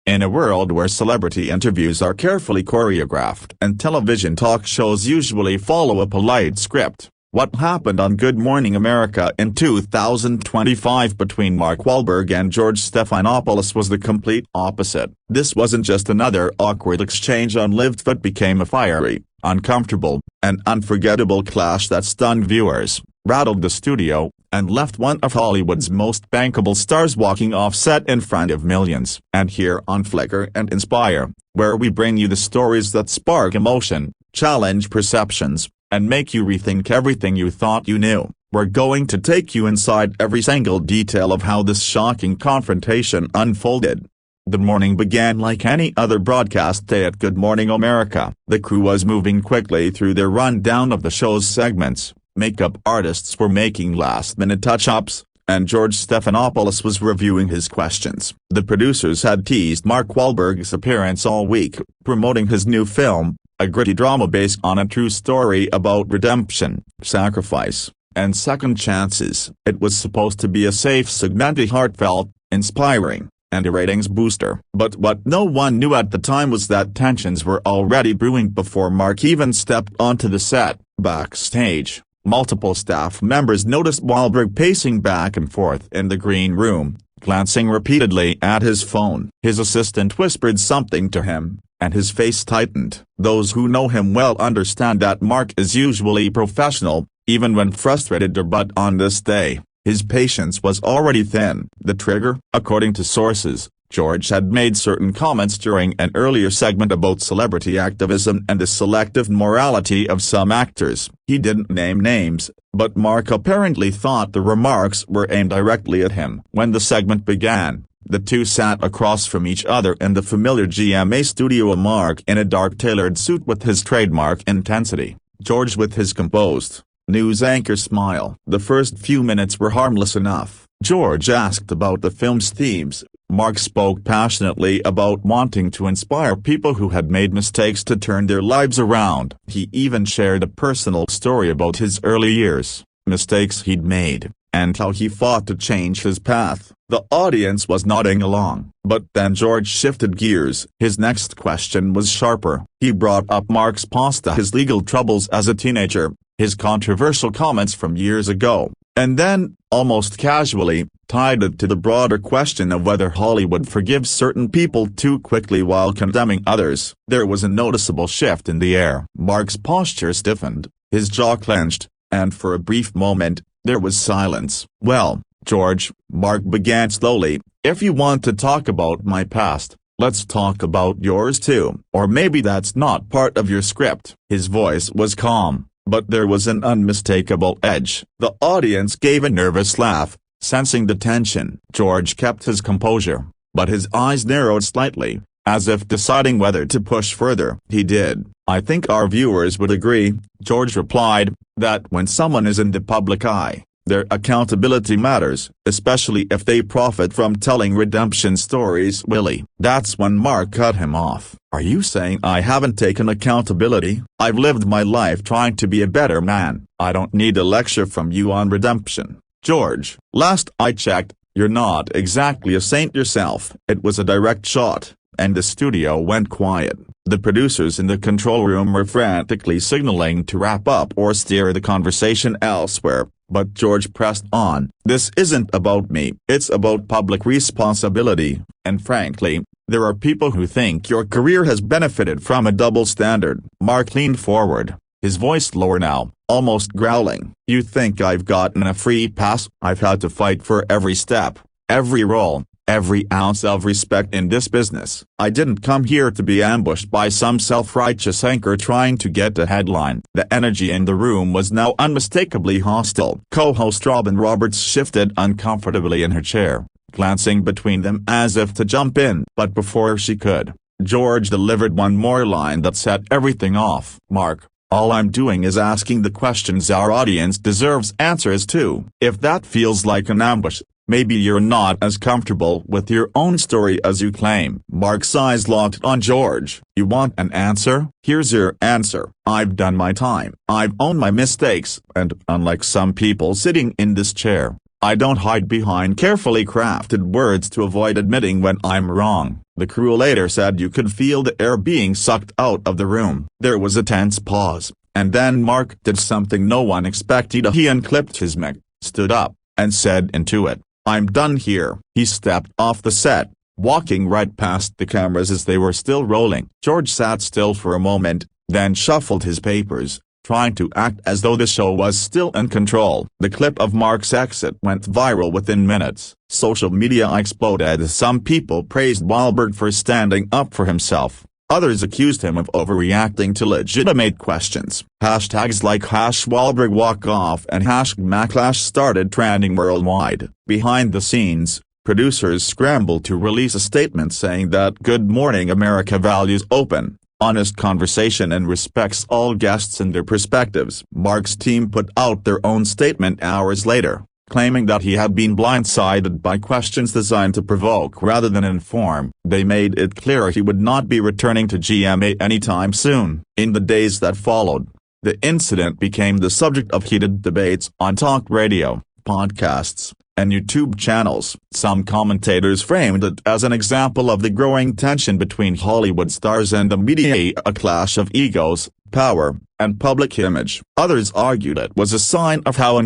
In a world where celebrity interviews are carefully choreographed and television talk shows usually follow a polite script, what happened on Good Morning America in 2025 between Mark Wahlberg and George Stephanopoulos was the complete opposite. This wasn't just another awkward exchange on Lived but became a fiery, uncomfortable, and unforgettable clash that stunned viewers, rattled the studio, and left one of Hollywood's most bankable stars walking off set in front of millions. And here on Flickr and Inspire, where we bring you the stories that spark emotion, challenge perceptions, and make you rethink everything you thought you knew, we're going to take you inside every single detail of how this shocking confrontation unfolded. The morning began like any other broadcast day at Good Morning America. The crew was moving quickly through their rundown of the show's segments. Makeup artists were making last-minute touch-ups, and George Stephanopoulos was reviewing his questions. The producers had teased Mark Wahlberg's appearance all week, promoting his new film, a gritty drama based on a true story about redemption, sacrifice, and second chances. It was supposed to be a safe segment, heartfelt, inspiring, and a ratings booster. But what no one knew at the time was that tensions were already brewing before Mark even stepped onto the set. Backstage, multiple staff members noticed Wahlberg pacing back and forth in the green room, glancing repeatedly at his phone. His assistant whispered something to him, and his face tightened. Those who know him well understand that Mark is usually professional, even when frustrated, but on this day, his patience was already thin. The trigger? According to sources, George had made certain comments during an earlier segment about celebrity activism and the selective morality of some actors. He didn't name names, but Mark apparently thought the remarks were aimed directly at him. When the segment began, the two sat across from each other in the familiar GMA studio, Mark in a dark tailored suit with his trademark intensity, George with his composed, news anchor smile. The first few minutes were harmless enough. George asked about the film's themes. Mark spoke passionately about wanting to inspire people who had made mistakes to turn their lives around. He even shared a personal story about his early years, mistakes he'd made, and how he fought to change his path. The audience was nodding along. But then George shifted gears. His next question was sharper. He brought up Mark's past, his legal troubles as a teenager, his controversial comments from years ago, and then, almost casually, tied it to the broader question of whether Hollywood forgives certain people too quickly while condemning others. There was a noticeable shift in the air. Mark's posture stiffened, his jaw clenched, and for a brief moment, there was silence. "Well, George," Mark began slowly, "if you want to talk about my past, let's talk about yours too. Or maybe that's not part of your script." His voice was calm, but there was an unmistakable edge. The audience gave a nervous laugh, sensing the tension. George kept his composure, but his eyes narrowed slightly, as if deciding whether to push further. He did. "I think our viewers would agree," George replied, "that when someone is in the public eye, their accountability matters, especially if they profit from telling redemption stories." "Willie." That's when Mark cut him off. "Are you saying I haven't taken accountability? I've lived my life trying to be a better man. I don't need a lecture from you on redemption." "George, last I checked, you're not exactly a saint yourself." It was a direct shot, and the studio went quiet. The producers in the control room were frantically signaling to wrap up or steer the conversation elsewhere. But George pressed on. "This isn't about me. It's about public responsibility, and frankly, there are people who think your career has benefited from a double standard." Mark leaned forward, his voice lower now, almost growling. "You think I've gotten a free pass? I've had to fight for every step, every role, every ounce of respect in this business. I didn't come here to be ambushed by some self-righteous anchor trying to get a headline." The energy in the room was now unmistakably hostile. Co-host Robin Roberts shifted uncomfortably in her chair, glancing between them as if to jump in. But before she could, George delivered one more line that set everything off. "Mark, all I'm doing is asking the questions our audience deserves answers to. If that feels like an ambush, maybe you're not as comfortable with your own story as you claim." Mark's eyes locked on George. "You want an answer? Here's your answer. I've done my time. I've owned my mistakes, and unlike some people sitting in this chair, I don't hide behind carefully crafted words to avoid admitting when I'm wrong. The crew later said you could feel the air being sucked out of the room. There was a tense pause, and then Mark did something no one expected. He unclipped his mic, stood up, and said into it, "I'm done here." He stepped off the set, walking right past the cameras as they were still rolling. George sat still for a moment, then shuffled his papers, trying to act as though the show was still in control. The clip of Mark's exit went viral within minutes. Social media exploded as some people praised Wahlberg for standing up for himself. Others accused him of overreacting to legitimate questions. Hashtags like #WahlbergWalkOff and #Macklash started trending worldwide. Behind the scenes, producers scrambled to release a statement saying that Good Morning America values open, honest conversation and respects all guests and their perspectives. Mark's team put out their own statement hours later, claiming that he had been blindsided by questions designed to provoke rather than inform. They made it clear he would not be returning to GMA anytime soon. In the days that followed, the incident became the subject of heated debates on talk radio, podcasts, and YouTube channels. Some commentators framed it as an example of the growing tension between Hollywood stars and the media, a clash of egos, power, and public image. Others argued it was a sign of how